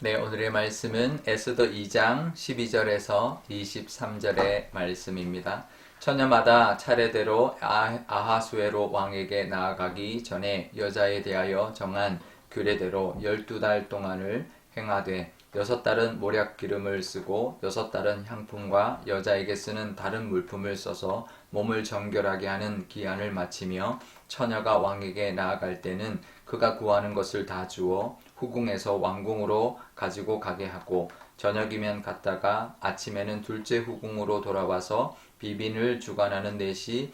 네, 오늘의 말씀은 에스더 2장 12절에서 23절의 말씀입니다. 처녀마다 차례대로 아하수에로 왕에게 나아가기 전에 여자에 대하여 정한 규례대로 12달 동안을 행하되 6달은 몰약 기름을 쓰고 6달은 향품과 여자에게 쓰는 다른 물품을 써서 몸을 정결하게 하는 기한을 마치며 처녀가 왕에게 나아갈 때는 그가 구하는 것을 다 주어 후궁에서 왕궁으로 가지고 가게 하고 저녁이면 갔다가 아침에는 둘째 후궁으로 돌아와서 비빈을 주관하는 넷이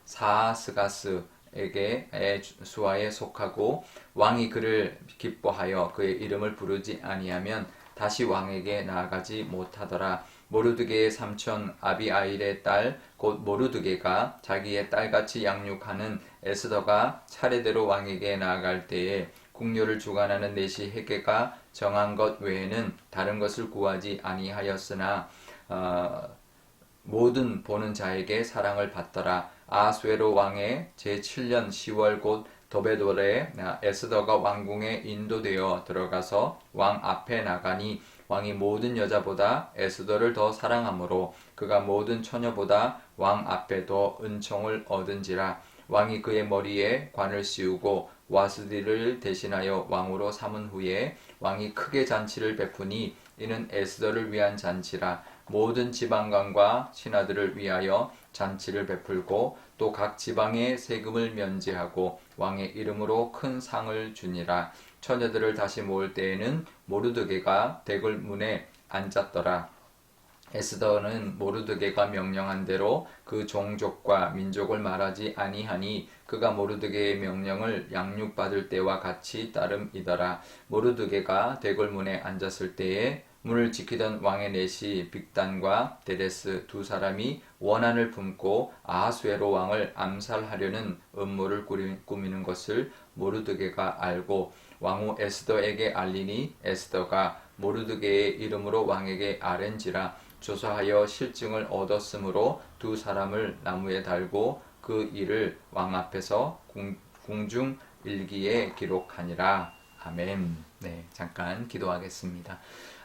사아스가스에게 수하에 속하고 왕이 그를 기뻐하여 그의 이름을 부르지 아니하면 다시 왕에게 나아가지 못하더라. 모르드게의 삼촌 아비아일의 딸 곧 모르드게가 자기의 딸같이 양육하는 에스더가 차례대로 왕에게 나아갈 때에 궁녀를 주관하는 넷이 헤게가 정한 것 외에는 다른 것을 구하지 아니하였으나 모든 보는 자에게 사랑을 받더라. 아하수에로 왕의 제7년 10월 곧 도베돌에 에스더가 왕궁에 인도되어 들어가서 왕 앞에 나가니 왕이 모든 여자보다 에스더를 더 사랑하므로 그가 모든 처녀보다 왕 앞에 더 은총을 얻은지라. 왕이 그의 머리에 관을 씌우고 와스디를 대신하여 왕으로 삼은 후에 왕이 크게 잔치를 베푸니 이는 에스더를 위한 잔치라. 모든 지방관과 신하들을 위하여 잔치를 베풀고 또 각 지방에 세금을 면제하고 왕의 이름으로 큰 상을 주니라. 처녀들을 다시 모을 때에는 모르드게가 대궐 문에 앉았더라. 에스더는 모르드게가 명령한 대로 그 종족과 민족을 말하지 아니하니 그가 모르드게의 명령을 양육받을 때와 같이 따름이더라. 모르드게가 대궐문에 앉았을 때에 문을 지키던 왕의 넷이 빅단과 데레스 두 사람이 원한을 품고 아하수에로 왕을 암살하려는 음모를 꾸미는 것을 모르드게가 알고 왕후 에스더에게 알리니 에스더가 모르드게의 이름으로 왕에게 아랜지라. 조사하여 실증을 얻었으므로 두 사람을 나무에 달고 그 일을 왕 앞에서 궁중 일기에 기록하니라. 아멘. 네, 잠깐 기도하겠습니다.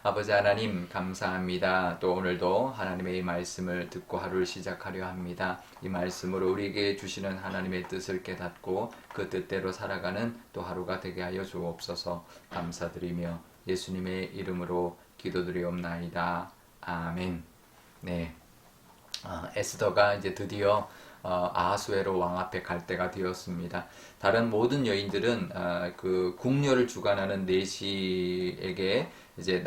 아버지 하나님 감사합니다. 또 오늘도 하나님의 이 말씀을 듣고 하루를 시작하려 합니다. 이 말씀으로 우리에게 주시는 하나님의 뜻을 깨닫고 그 뜻대로 살아가는 또 하루가 되게 하여 주옵소서. 감사드리며 예수님의 이름으로 기도드리옵나이다. 아멘. 네. 에스더가 이제 드디어 아하수에로 왕 앞에 갈 때가 되었습니다. 다른 모든 여인들은 그 궁녀를 주관하는 내시에게 이제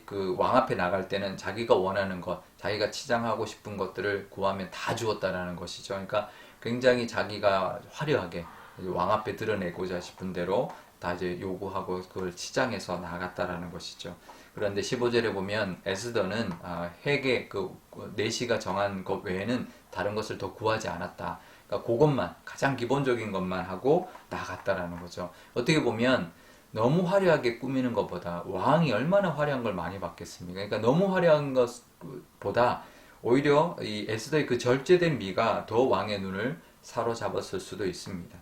그 왕 앞에 나갈 때는 자기가 원하는 것, 자기가 치장하고 싶은 것들을 구하면 다 주었다라는 것이죠. 그러니까 굉장히 자기가 화려하게 왕 앞에 드러내고자 싶은 대로 다 이제 요구하고 그걸 치장해서 나갔다라는 것이죠. 그런데 15절에 보면 에스더는 헤게 그 내시가 정한 것 외에는 다른 것을 더 구하지 않았다. 그러니까 그것만 가장 기본적인 것만 하고 나갔다라는 거죠. 어떻게 보면 너무 화려하게 꾸미는 것보다 왕이 얼마나 화려한 걸 많이 받겠습니까? 그러니까 너무 화려한 것보다 오히려 이 에스더의 그 절제된 미가 더 왕의 눈을 사로잡았을 수도 있습니다.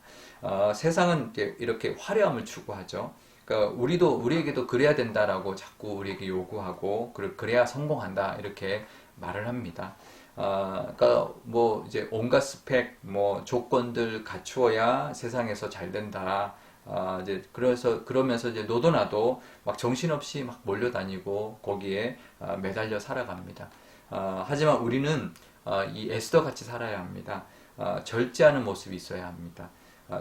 세상은 이렇게 화려함을 추구하죠. 그러니까 우리에게도 그래야 된다라고 자꾸 우리에게 요구하고 그래야 성공한다 이렇게 말을 합니다. 그러니까 뭐 이제 온갖 스펙, 뭐 조건들 갖추어야 세상에서 잘 된다. 이제 그러면서 이제 너도나도 막 정신없이 막 몰려다니고 거기에 매달려 살아갑니다. 하지만 우리는 이 에스더 같이 살아야 합니다. 절제하는 모습이 있어야 합니다.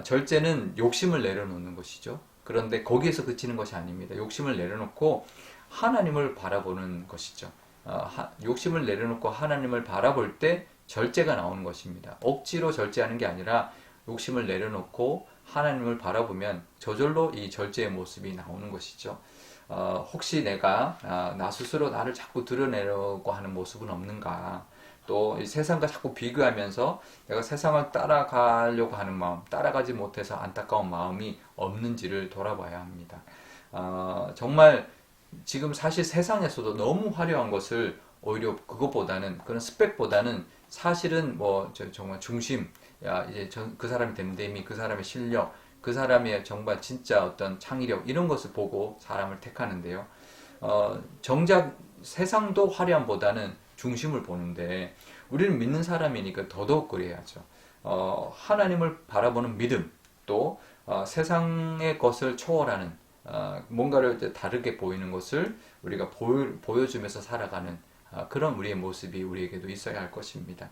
절제는 욕심을 내려놓는 것이죠. 그런데 거기에서 그치는 것이 아닙니다. 욕심을 내려놓고 하나님을 바라보는 것이죠. 욕심을 내려놓고 하나님을 바라볼 때 절제가 나오는 것입니다. 억지로 절제하는 게 아니라 욕심을 내려놓고 하나님을 바라보면 저절로 이 절제의 모습이 나오는 것이죠. 혹시 내가 나 스스로 나를 자꾸 드러내려고 하는 모습은 없는가? 또 세상과 자꾸 비교하면서 내가 세상을 따라가려고 하는 마음, 따라가지 못해서 안타까운 마음이 없는지를 돌아봐야 합니다. 정말 지금 사실 세상에서도 너무 화려한 것을 오히려 그것보다는 그런 스펙보다는 사실은 뭐 정말 중심, 이제 그 사람이 됨됨이 그 사람의 실력, 그 사람의 정말 진짜 어떤 창의력 이런 것을 보고 사람을 택하는데요. 정작 세상도 화려함보다는 중심을 보는데 우리는 믿는 사람이니까 더더욱 그래야죠. 하나님을 바라보는 믿음, 또 세상의 것을 초월하는 뭔가를 이제 다르게 보이는 것을 우리가 보여주면서 살아가는 그런 우리의 모습이 우리에게도 있어야 할 것입니다.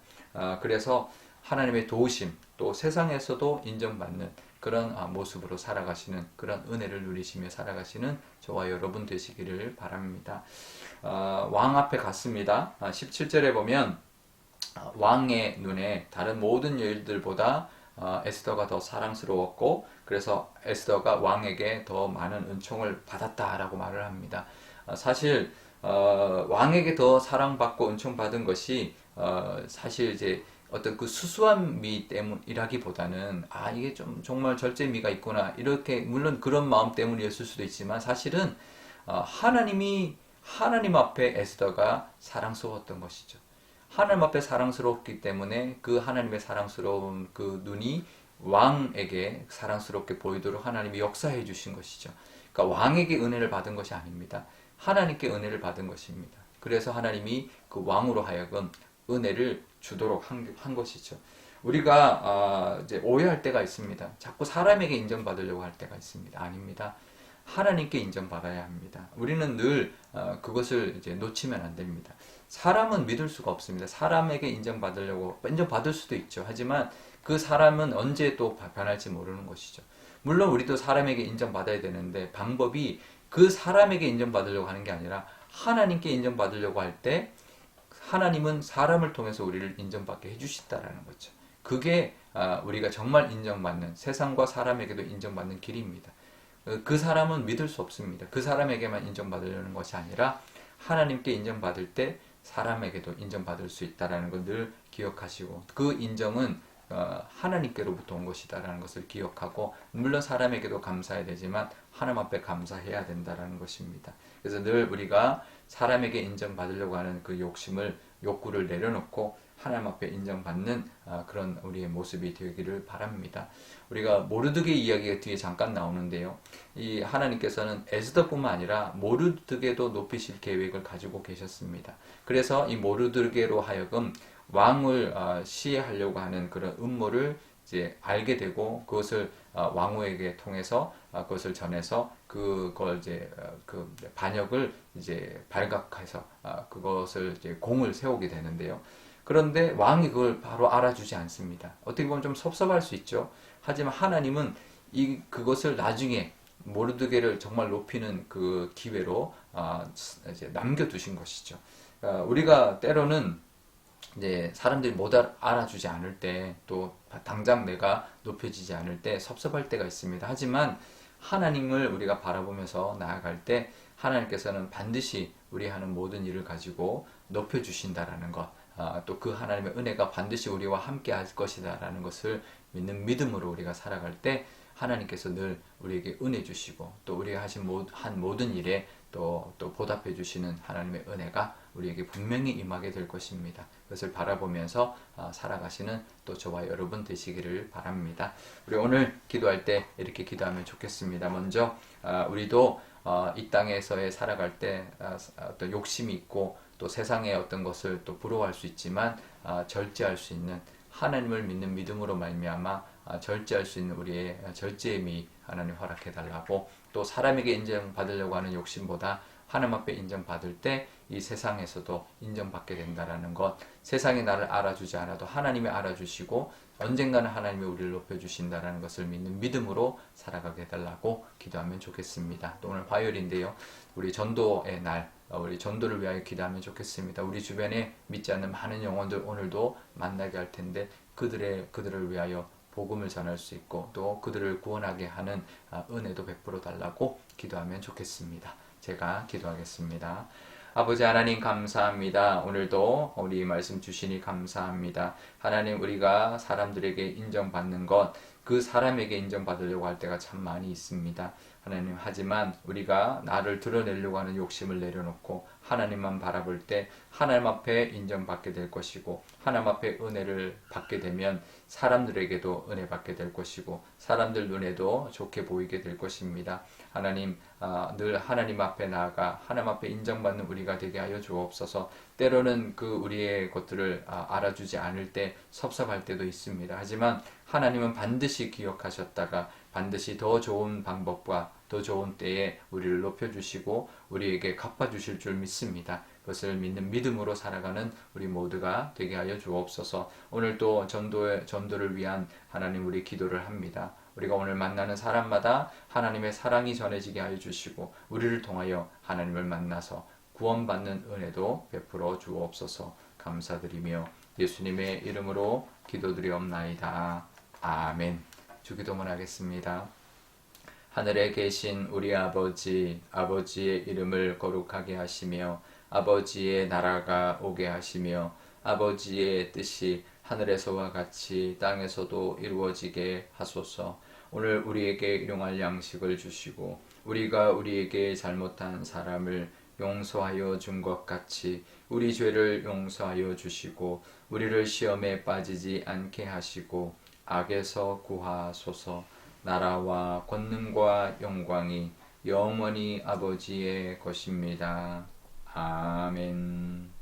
그래서 하나님의 도우심, 또 세상에서도 인정받는 그런 모습으로 살아가시는 그런 은혜를 누리시며 살아가시는 저와 여러분 되시기를 바랍니다. 왕 앞에 갔습니다. 17절에 보면 왕의 눈에 다른 모든 여인들보다 에스더가 더 사랑스러웠고 그래서 에스더가 왕에게 더 많은 은총을 받았다라고 말을 합니다. 사실 왕에게 더 사랑받고 은총받은 것이 사실 이제 어떤 그 수수한 미 때문이라기보다는 이게 좀 정말 절제미가 있구나 이렇게 물론 그런 마음 때문이었을 수도 있지만 사실은 하나님 앞에 에스더가 사랑스러웠던 것이죠. 하나님 앞에 사랑스럽기 때문에 그 하나님의 사랑스러운 그 눈이 왕에게 사랑스럽게 보이도록 하나님이 역사해 주신 것이죠. 그러니까 왕에게 은혜를 받은 것이 아닙니다. 하나님께 은혜를 받은 것입니다. 그래서 하나님이 그 왕으로 하여금 은혜를 주도록 한 것이죠. 우리가 이제 오해할 때가 있습니다. 자꾸 사람에게 인정받으려고 할 때가 있습니다. 아닙니다. 하나님께 인정받아야 합니다. 우리는 늘 그것을 이제 놓치면 안 됩니다. 사람은 믿을 수가 없습니다. 사람에게 인정받을 수도 있죠. 하지만 그 사람은 언제 또 변할지 모르는 것이죠. 물론 우리도 사람에게 인정받아야 되는데 방법이 그 사람에게 인정받으려고 하는 게 아니라 하나님께 인정받으려고 할 때 하나님은 사람을 통해서 우리를 인정받게 해주신다라는 거죠. 그게 우리가 정말 인정받는 세상과 사람에게도 인정받는 길입니다. 그 사람은 믿을 수 없습니다. 그 사람에게만 인정받으려는 것이 아니라 하나님께 인정받을 때 사람에게도 인정받을 수 있다는 걸 늘 기억하시고 그 인정은 하나님께로부터 온 것이다라는 것을 기억하고 물론 사람에게도 감사해야 되지만 하나님 앞에 감사해야 된다는 것입니다. 그래서 늘 우리가 사람에게 인정받으려고 하는 그 욕구를 내려놓고 하나님 앞에 인정받는 그런 우리의 모습이 되기를 바랍니다. 우리가 모르드게 이야기가 뒤에 잠깐 나오는데요. 이 하나님께서는 에스더뿐만 아니라 모르드게도 높이실 계획을 가지고 계셨습니다. 그래서 이 모르드게로 하여금 왕을 시해하려고 하는 그런 음모를 이제 알게 되고 그것을 왕후에게 통해서 그것을 전해서 그걸 이제 그 반역을 이제 발각해서 그것을 이제 공을 세우게 되는데요. 그런데 왕이 그걸 바로 알아주지 않습니다. 어떻게 보면 좀 섭섭할 수 있죠. 하지만 하나님은 그것을 나중에 모르드게를 정말 높이는 그 기회로 이제 남겨두신 것이죠. 우리가 때로는 이제 사람들이 못 알아주지 않을 때 또 당장 내가 높여지지 않을 때 섭섭할 때가 있습니다. 하지만 하나님을 우리가 바라보면서 나아갈 때 하나님께서는 반드시 우리 하는 모든 일을 가지고 높여주신다라는 것, 또 그 하나님의 은혜가 반드시 우리와 함께 할 것이다라는 것을 믿는 믿음으로 우리가 살아갈 때 하나님께서 늘 우리에게 은혜 주시고 또 우리가 한 모든 일에 또 보답해 주시는 하나님의 은혜가 우리에게 분명히 임하게 될 것입니다. 그것을 바라보면서 살아가시는 또 저와 여러분 되시기를 바랍니다. 우리 오늘 기도할 때 이렇게 기도하면 좋겠습니다. 먼저 우리도 이 땅에서의 살아갈 때 어떤 욕심이 있고 또 세상의 어떤 것을 또 부러워할 수 있지만 절제할 수 있는 하나님을 믿는 믿음으로 말미암아 절제할 수 있는 우리의 절제의 미 하나님 허락해 달라고 또 사람에게 인정받으려고 하는 욕심보다 하나님 앞에 인정받을 때 이 세상에서도 인정받게 된다라는 것, 세상이 나를 알아주지 않아도 하나님이 알아주시고 언젠가는 하나님이 우리를 높여주신다라는 것을 믿는 믿음으로 살아가게 해달라고 기도하면 좋겠습니다. 또 오늘 화요일인데요. 우리 전도의 날, 우리 전도를 위하여 기도하면 좋겠습니다. 우리 주변에 믿지 않는 많은 영혼들 오늘도 만나게 할 텐데 그들을 위하여 복음을 전할 수 있고 또 그들을 구원하게 하는 은혜도 베풀어 달라고 기도하면 좋겠습니다. 제가 기도하겠습니다. 아버지 하나님 감사합니다. 오늘도 우리 말씀 주시니 감사합니다. 하나님 우리가 사람들에게 인정받는 것 그 사람에게 인정받으려고 할 때가 참 많이 있습니다. 하나님, 하지만 우리가 나를 드러내려고 하는 욕심을 내려놓고 하나님만 바라볼 때 하나님 앞에 인정받게 될 것이고, 하나님 앞에 은혜를 받게 되면 사람들에게도 은혜 받게 될 것이고, 사람들 눈에도 좋게 보이게 될 것입니다. 하나님, 늘 하나님 앞에 나아가 하나님 앞에 인정받는 우리가 되게 하여 주옵소서. 때로는 그 우리의 것들을 알아주지 않을 때 섭섭할 때도 있습니다. 하지만 하나님은 반드시 기억하셨다가 반드시 더 좋은 방법과 더 좋은 때에 우리를 높여주시고 우리에게 갚아주실 줄 믿습니다. 그것을 믿는 믿음으로 살아가는 우리 모두가 되게 하여 주옵소서. 오늘 또 전도를 위한 하나님 우리 기도를 합니다. 우리가 오늘 만나는 사람마다 하나님의 사랑이 전해지게 하여 주시고 우리를 통하여 하나님을 만나서 구원받는 은혜도 베풀어 주옵소서. 감사드리며 예수님의 이름으로 기도드리옵나이다. 아멘. 주기도문 하겠습니다. 하늘에 계신 우리 아버지, 아버지의 이름을 거룩하게 하시며 아버지의 나라가 오게 하시며 아버지의 뜻이 하늘에서와 같이 땅에서도 이루어지게 하소서. 오늘 우리에게 일용할 양식을 주시고 우리가 우리에게 잘못한 사람을 용서하여 준 것 같이 우리 죄를 용서하여 주시고 우리를 시험에 빠지지 않게 하시고 악에서 구하소서. 나라와 권능과 영광이 영원히 아버지의 것입니다. 아멘.